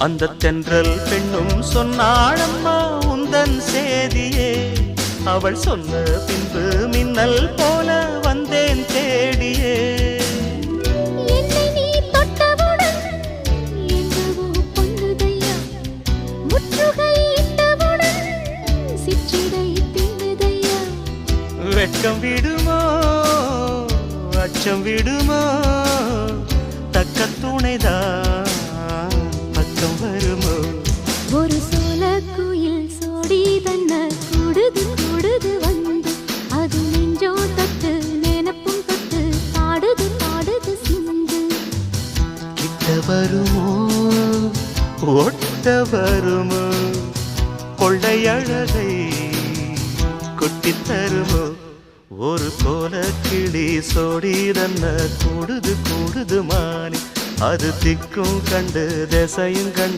அந்த தென்றல் பெண்ணும் சொன்னாளம்மா உந்தன் சேதியே. அவள் சொன்ன பின்பு மின்னல் போல வந்தேன் தேடியே. என்னை நீ தொட்டவுடன் எங்கவோ பொங்குதையா, முற்றுகையிட்டவுடன் சிற்றிடை தின்னுதையா. வெட்கம் விடுமோ அச்சம் விடுமோ, தக்க துணைதான் பக்கம் வருமோ. ஒரு சோல குயில் சோடி தன்ன கூடுது கூடுது வந்து, அது நெஞ்சோ தட்டு நினப்பும் தட்டு பாடுது பாடுது சிந்து. கிட்ட வருமோ ஒட்ட வருமோ, கொள்ளையழகை கொட்டித் தருமோ. ஒரு கோல கிளி சோடி தன்ன கூடுது கூடுது மானி, அது திக்கும் கண்டு திசையும் கண்டு